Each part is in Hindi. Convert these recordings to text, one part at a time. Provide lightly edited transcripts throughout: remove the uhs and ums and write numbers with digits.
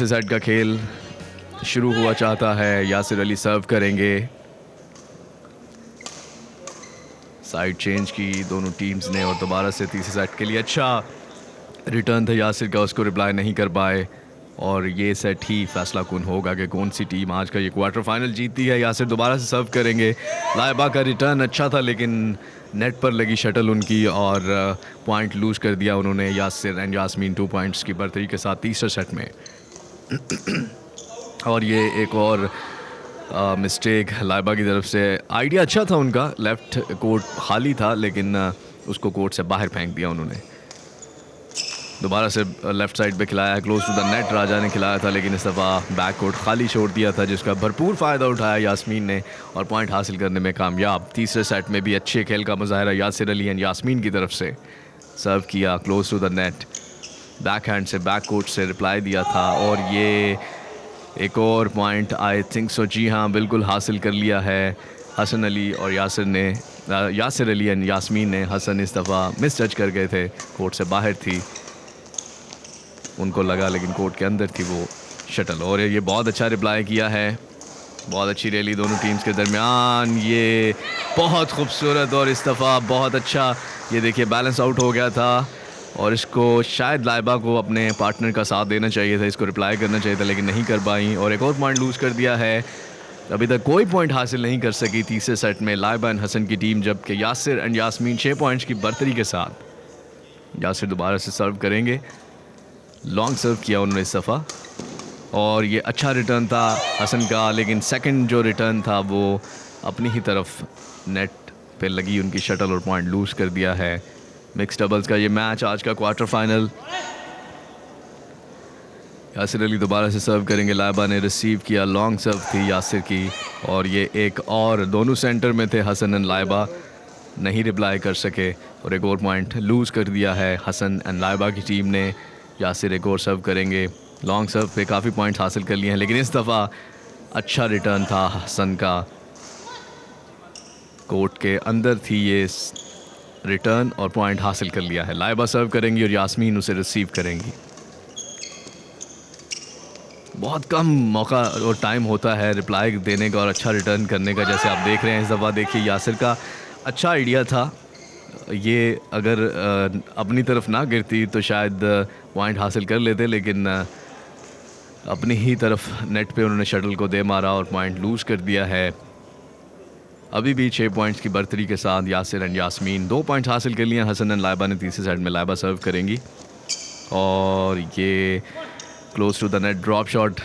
तीसरे सेट का खेल शुरू हुआ चाहता है। यासिर अली सर्व करेंगे। साइड चेंज की दोनों टीम्स ने और दोबारा से तीसरे सेट के लिए अच्छा रिटर्न था यासिर का, उसको रिप्लाई नहीं कर पाए और ये सेट ही फैसला कुन होगा कि कौन सी टीम आज का ये क्वार्टर फाइनल जीतती है। यासिर दोबारा से सर्व करेंगे। लाइबा का रिटर्न अच्छा था लेकिन नेट पर लगी शटल उनकी और पॉइंट लूज कर दिया उन्होंने। यासिर एंड यास्मीन 2 पॉइंट्स की बढ़तरी के साथ तीसरे सेट में। और ये एक और मिस्टेक लाइबा की तरफ से। आइडिया अच्छा था उनका, लेफ़्ट कोर्ट खाली था लेकिन उसको कोर्ट से बाहर फेंक दिया उन्होंने। दोबारा से लेफ़्ट साइड पे खिलाया है, क्लोज टू द नेट राजा ने खिलाया था लेकिन इस दफ़ा बैक कोर्ट खाली छोड़ दिया था जिसका भरपूर फ़ायदा उठाया यास्मीन ने और पॉइंट हासिल करने में कामयाब। तीसरे सेट में भी अच्छे खेल का मुजाहरा यासिर अली एंड यास्मीन की तरफ से। सर्व किया close to the net, backhand से बैक कोर्ट से रिप्लाई दिया था और ये एक और पॉइंट आई थिंक सो, जी हाँ बिल्कुल हासिल कर लिया है हसन अली और यासिर अली एंड यास्मीन ने। हसन इस दफ़ा मिस जज कर गए थे, कोर्ट से बाहर थी, उनको लगा लेकिन कोर्ट के अंदर थी वो शटल। और ये बहुत अच्छा रिप्लाई किया है, बहुत अच्छी रैली दोनों टीम्स के दरमियान। ये बहुत खूबसूरत और इस दफ़ा बहुत अच्छा, ये देखिए बैलेंस आउट हो गया था और इसको शायद लाइबा को अपने पार्टनर का साथ देना चाहिए था, इसको रिप्लाई करना चाहिए था लेकिन नहीं कर पाई और एक और पॉइंट लूज़ कर दिया है। अभी तक कोई पॉइंट हासिल नहीं कर सकी तीसरे सेट में लाइबा एंड हसन की टीम, जबकि यासिर एंड यास्मीन 6 पॉइंट्स की बढ़तरी के साथ। यासिर दोबारा से सर्व करेंगे। लॉन्ग सर्व किया उन्होंने इस दफ़ा और ये अच्छा रिटर्न था हसन का, लेकिन सेकंड जो रिटर्न था वो अपनी ही तरफ नेट पे लगी उनकी शटल और पॉइंट लूज कर दिया है। मिक्स डबल्स का ये मैच आज का क्वार्टर फाइनल। यासिर अली दोबारा से सर्व करेंगे। लाइबा ने रिसीव किया, लॉन्ग सर्व थी यासिर की और ये एक और, दोनों सेंटर में थे हसन एंड लाइबा, नहीं रिप्लाई कर सके और एक और पॉइंट लूज़ कर दिया है हसन एंड लाइबा की टीम ने। यासिर एक और सर्व करेंगे। लॉन्ग सर्व पे काफ़ी पॉइंट्स हासिल कर लिए हैं लेकिन इस दफ़ा अच्छा रिटर्न था हसन का, कोर्ट के अंदर थी ये रिटर्न और पॉइंट हासिल कर लिया है। लाइबा सर्व करेंगी और यास्मीन उसे रिसीव करेंगी। बहुत कम मौका और टाइम होता है रिप्लाई देने का और अच्छा रिटर्न करने का, जैसे आप देख रहे हैं इस दफ़ा। देखिए यासिर का अच्छा आइडिया था, ये अगर अपनी तरफ ना गिरती तो शायद पॉइंट हासिल कर लेते लेकिन अपनी ही तरफ नेट पे उन्होंने शटल को दे मारा और पॉइंट लूज़ कर दिया है। अभी भी 6 पॉइंट्स की बढ़तरी के साथ यासिर एंड यास्मीन 2 पॉइंट्स हासिल कर लिए हैं हसन एंड लाइबा ने। तीसरे सेट में लाइबा सर्व करेंगी और ये close to the net drop shot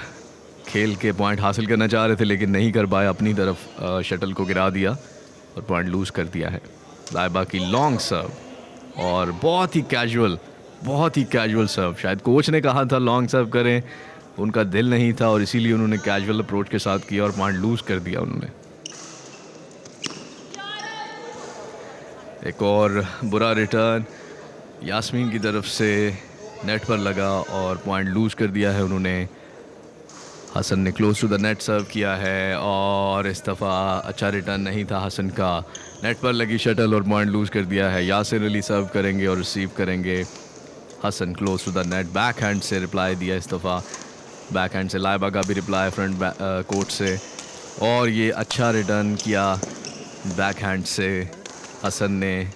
खेल के पॉइंट हासिल करना चाह रहे थे लेकिन नहीं कर पाए, अपनी तरफ शटल को गिरा दिया और पॉइंट लूज़ कर दिया है। लाइबा की लॉन्ग सर्व और बहुत ही कैजुअल सर्व। शायद कोच ने कहा था लॉन्ग सर्व करें, उनका दिल नहीं था और इसीलिए उन्होंने कैजुअल अप्रोच के साथ किया और पॉइंट लूज़ कर दिया उन्होंने। एक और बुरा रिटर्न यास्मीन की तरफ से नेट पर लगा और पॉइंट लूज़ कर दिया है उन्होंने। हसन ने क्लोज टू द नेट सर्व किया है और इस दफ़ा अच्छा रिटर्न नहीं था हसन का, नेट पर लगी शटल और पॉइंट लूज़ कर दिया है। यासिर अली सर्व करेंगे और रिसीव करेंगे। Hasan close to the net, backhand से रिप्लाई दिया इस दफ़ा, बैक हैंड से लाइबा का भी रिप्लाई फ्रंट कोर्ट से और ये अच्छा रिटर्न किया बैक हैंड से हसन ने।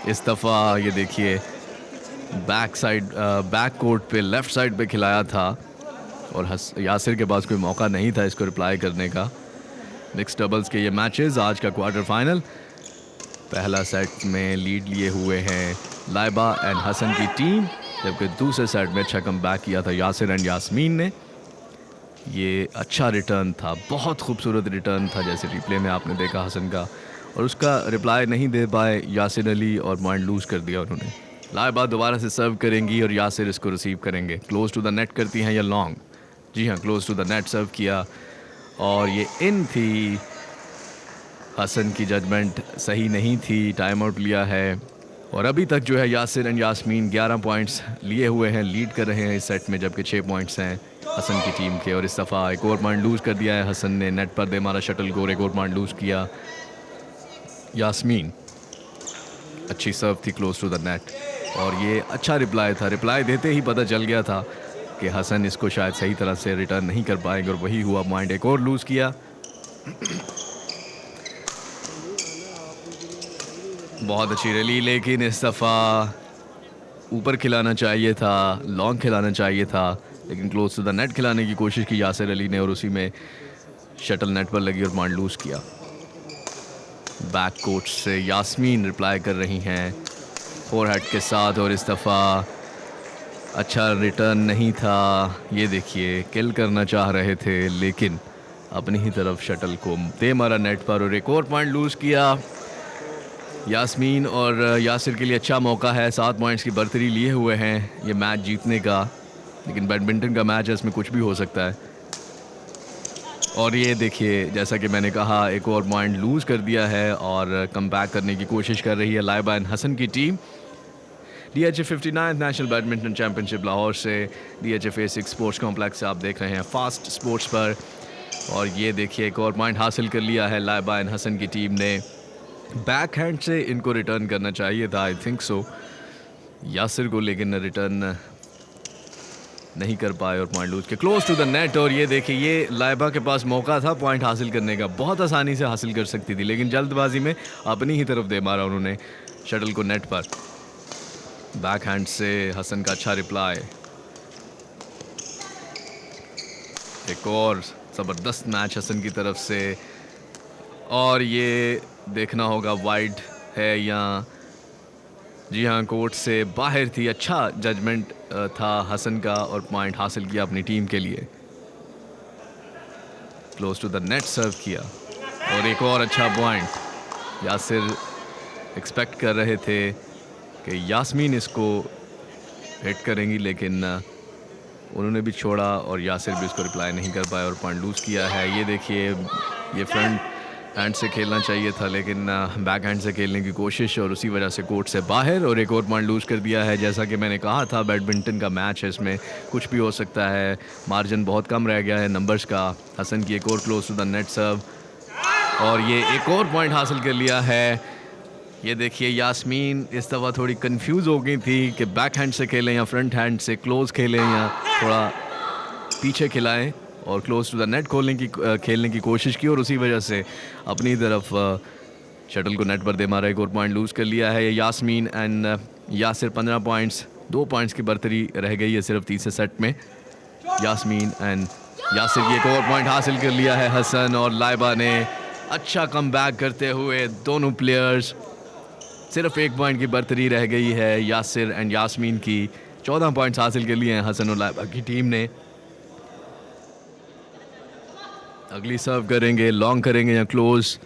इस दफ़ा ये देखिए बैक कोर्ट पे लेफ़्ट साइड पे खिलाया था और यासिर के पास कोई मौका नहीं था इसको रिप्लाई करने का। मिक्स डबल्स के ये मैचेस आज का क्वार्टर फाइनल। पहला सेट में लीड लिए हुए हैं लाइबा एंड हसन की टीम, जबकि दूसरे सेट में अच्छा कम बैक किया था यासिर एंड यास्मीन ने। ये अच्छा रिटर्न था, बहुत खूबसूरत रिटर्न था जैसे रिप्ले में आपने देखा हसन का, और उसका रिप्लाई नहीं दे पाए यासिर अली और पॉइंट लूज़ कर दिया उन्होंने। लाइबा दोबारा से सर्व करेंगी और यासिर इसको रिसीव करेंगे। क्लोज टू द नेट करती हैं या लॉन्ग, जी हाँ क्लोज टू द नेट सर्व किया और ये इन थी। हसन की जजमेंट सही नहीं थी, टाइम आउट लिया है और अभी तक जो है यासिर एंड यास्मीन 11 पॉइंट्स लिए हुए हैं, लीड कर रहे हैं इस सेट में, जबकि 6 पॉइंट्स हैं हसन की टीम के। और इस दफ़ा एक और पॉइंट लूज़ कर दिया है हसन ने, नेट पर दे मारा शटल को और एक और पॉइंट लूज़ किया यास्मीन। अच्छी सर्व थी क्लोज टू द नेट और ये अच्छा रिप्लाई था, रिप्लाई देते ही पता चल गया था कि हसन इसको शायद सही तरह से रिटर्न नहीं कर पाएंगे और वही हुआ पॉइंट एक और लूज़ किया। बहुत अच्छी रैली, लेकिन इस दफ़ा ऊपर खिलाना चाहिए था, लॉन्ग खिलाना चाहिए था, लेकिन क्लोज टू द नेट खिलाने की कोशिश की यासिर अली ने और उसी में शटल नेट पर लगी और पॉइंट लूज़ किया। बैक कोर्ट से यास्मीन रिप्लाई कर रही हैं फोरहेड के साथ और इस दफ़ा अच्छा रिटर्न नहीं था। ये देखिए किल करना चाह रहे थे लेकिन अपनी ही तरफ शटल को दे मारा नेट पर और एक और पॉइंट लूज़ किया। यास्मीन और यासिर के लिए अच्छा मौका है, 7 पॉइंट्स की बर्तरी लिए हुए हैं ये मैच जीतने का, लेकिन बैडमिंटन का मैच है, इसमें कुछ भी हो सकता है। और ये देखिए जैसा कि मैंने कहा एक और पॉइंट लूज़ कर दिया है और कम बैक करने की कोशिश कर रही है लाइबा एंड हसन की team. DHF 59 national badminton championship Lahore से DHF A6 स्पोर्ट्स कॉम्प्लेक्स से आप देख रहे हैं फास्ट स्पोर्ट्स पर। और ये देखिए एक और पॉइंट हासिल कर लिया है लाइबा एंड हसन की टीम ने। बैक हैंड से इनको रिटर्न करना चाहिए था, आई थिंक सो, यासिर को, लेकिन रिटर्न नहीं कर पाए और पॉइंट लूज के क्लोज टू द नेट। और ये देखिए ये लाइबा के पास मौका था पॉइंट हासिल करने का, बहुत आसानी से हासिल कर सकती थी, लेकिन जल्दबाजी में अपनी ही तरफ दे मारा उन्होंने शटल को नेट पर। बैक हैंड से हसन का अच्छा रिप्लाई। एक और ज़बरदस्त मैच हसन की तरफ से और ये देखना होगा वाइड है या जी हाँ कोर्ट से बाहर थी। अच्छा जजमेंट था हसन का और पॉइंट हासिल किया अपनी टीम के लिए। क्लोज टू द नेट सर्व किया और एक और अच्छा पॉइंट। यासिर एक्सपेक्ट कर रहे थे कि यास्मीन इसको हिट करेंगी, लेकिन उन्होंने भी छोड़ा और यासिर भी इसको रिप्लाई नहीं कर पाए और पॉइंट लूज़ किया है। ये देखिए ये फ्रंट हैंड से खेलना चाहिए था लेकिन बैक हैंड से खेलने की कोशिश और उसी वजह से कोर्ट से बाहर और एक और पॉइंट लूज़ कर दिया है। जैसा कि मैंने कहा था बैडमिंटन का मैच है, इसमें कुछ भी हो सकता है, मार्जिन बहुत कम रह गया है नंबर्स का। हसन की एक और क्लोज टू द नेट सर्व और ये एक और पॉइंट हासिल कर लिया है। ये देखिए यास्मीन इस दफ़ा थोड़ी कंफ्यूज हो गई थी कि बैक हैंड से खेलें या फ्रंट हैंड से क्लोज खेलें या थोड़ा पीछे खिलाएं, और क्लोज टू द नेट खेलने की कोशिश की और उसी वजह से अपनी तरफ शटल को नेट पर दे मारा। एक और पॉइंट लूज़ कर लिया है Yasmeen and Yasir 15 points, 2 points की बर्तरी रह गई है सिर्फ तीसरे सेट में। यास्मीन एंड यासिर की एक और पॉइंट हासिल कर लिया है हसन और लाइबा ने। अच्छा कम बैक करते हुए दोनों प्लेयर्स, सिर्फ 1 पॉइंट की बर्तरी रह गई है यासिर एंड यास्मीन की। 14 पॉइंट्स हासिल कर लिए हैं हसन और लाइबा की टीम ने। अगली सर्व करेंगे, लॉन्ग करेंगे या क्लोज।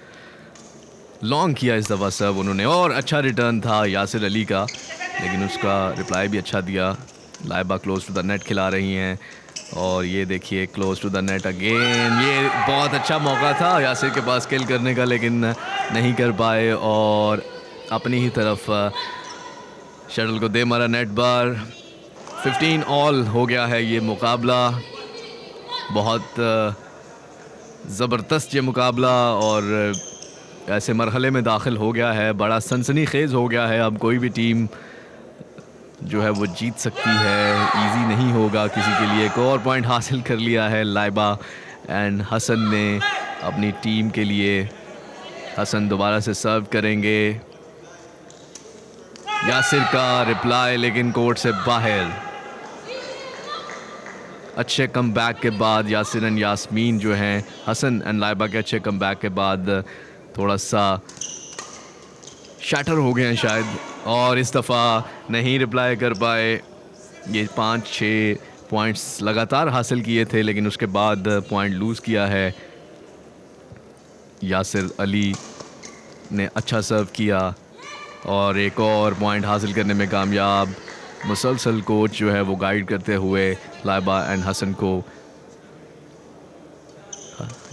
लॉन्ग किया इस दफ़ा सर्व उन्होंने और अच्छा रिटर्न था यासिर अली का, लेकिन उसका रिप्लाई भी अच्छा दिया। Laiba close to the net खिला रही हैं और ये देखिए close to the net again. ये बहुत अच्छा मौका था यासिर के पास किल करने का, लेकिन नहीं कर पाए और अपनी ही तरफ शटल को दे मारा नेट बार। 15 ऑल हो गया है ये मुकाबला। बहुत ज़बरदस्त ये मुकाबला और ऐसे मरहले में दाखिल हो गया है, बड़ा सनसनीखेज़ हो गया है। अब कोई भी टीम जो है वो जीत सकती है, इजी नहीं होगा किसी के लिए। एक और पॉइंट हासिल कर लिया है लाइबा एंड हसन ने अपनी टीम के लिए। हसन दोबारा से सर्व करेंगे, यासिर का रिप्लाई लेकिन कोर्ट से बाहर। अच्छे कम बैक के बाद यासिर एंड यास्मीन जो हैं, हसन एंड लाइबा के अच्छे कम बैक के बाद थोड़ा सा शैटर हो गए हैं शायद और इस दफ़ा नहीं रिप्लाई कर पाए। ये 5-6 पॉइंट्स लगातार हासिल किए थे, लेकिन उसके बाद पॉइंट लूज़ किया है। यासिर अली ने अच्छा सर्व किया और एक और पॉइंट हासिल करने में कामयाब। मुसलसल कोच जो है वो गाइड करते हुए लाइबा एंड हसन को।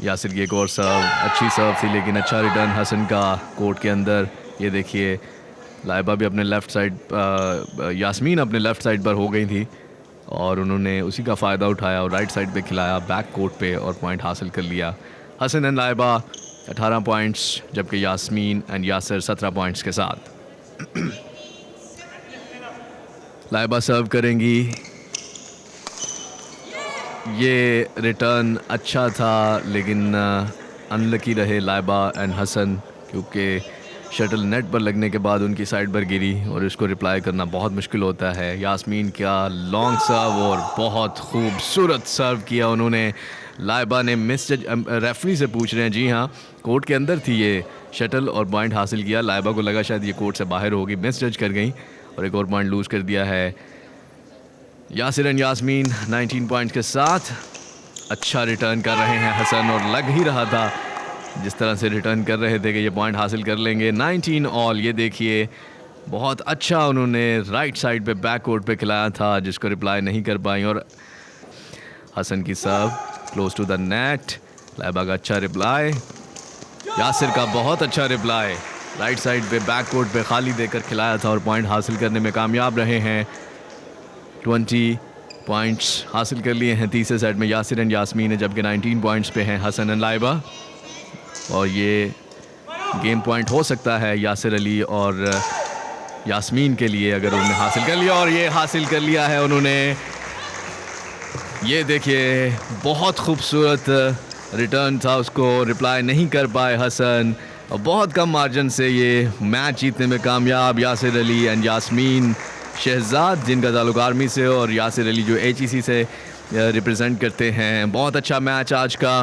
यासिर की एक और सर्व, अच्छी सर्व थी लेकिन अच्छा रिटर्न हसन का कोर्ट के अंदर। ये देखिए लाइबा भी अपने लेफ़्ट साइड, यास्मीन अपने लेफ़्ट साइड पर हो गई थी और उन्होंने उसी का फ़ायदा उठाया और राइट साइड पे खिलाया बैक कोर्ट पे और पॉइंट हासिल कर लिया। हसन एंड लाइबा 18 पॉइंट्स, जबकि यास्मीन एंड यासिर 17 पॉइंट्स के साथ। लाइबा सर्व करेंगी ये रिटर्न अच्छा था, लेकिन अनलकी रहे लाइबा एंड हसन, क्योंकि शटल नेट पर लगने के बाद उनकी साइड पर गिरी और इसको रिप्लाई करना बहुत मुश्किल होता है। यास्मीन का लॉन्ग सर्व और बहुत खूबसूरत सर्व किया उन्होंने। लाइबा ने मिस रेफरी से पूछ रहे हैं, जी हाँ कोर्ट के अंदर थी ये शटल और पॉइंट हासिल किया। लाइबा को लगा शायद ये कोर्ट से बाहर होगी, मिस जज कर गई और एक और पॉइंट लूज़ कर दिया है। यासिर एंड यास्मीन 19 पॉइंट्स के साथ अच्छा रिटर्न कर रहे हैं हसन, और लग ही रहा था जिस तरह से रिटर्न कर रहे थे कि ये पॉइंट हासिल कर लेंगे। 19 ऑल। ये देखिए बहुत अच्छा उन्होंने राइट साइड पे बैक कोर्ट पे खिलाया था, जिसको रिप्लाई नहीं कर पाई, और हसन की serve close to the net. Laiba का अच्छा रिप्लाई, यासिर का बहुत अच्छा रिप्लाई, राइट साइड पे बैक कोर्ट पे खाली देकर खिलाया था और पॉइंट हासिल करने में कामयाब रहे हैं। 20 पॉइंट्स हासिल कर लिए हैं तीसरे सेट में यासिर एंड यास्मीन ने, जबकि 19 पॉइंट्स पे हैं हसन एंड लाइबा। और ये गेम पॉइंट हो सकता है यासिर अली और यास्मीन के लिए अगर उन्होंने हासिल कर लिया, और ये हासिल कर लिया है उन्होंने। ये देखिए बहुत खूबसूरत रिटर्न था, उसको रिप्लाई नहीं कर पाए हसन, और बहुत कम मार्जिन से ये मैच जीतने में कामयाब यासिर अली एंड यास्मीन शहजाद, जिनका ताल्लुक आर्मी से, और यासिर अली जो HEC से रिप्रेजेंट करते हैं। बहुत अच्छा मैच आज का।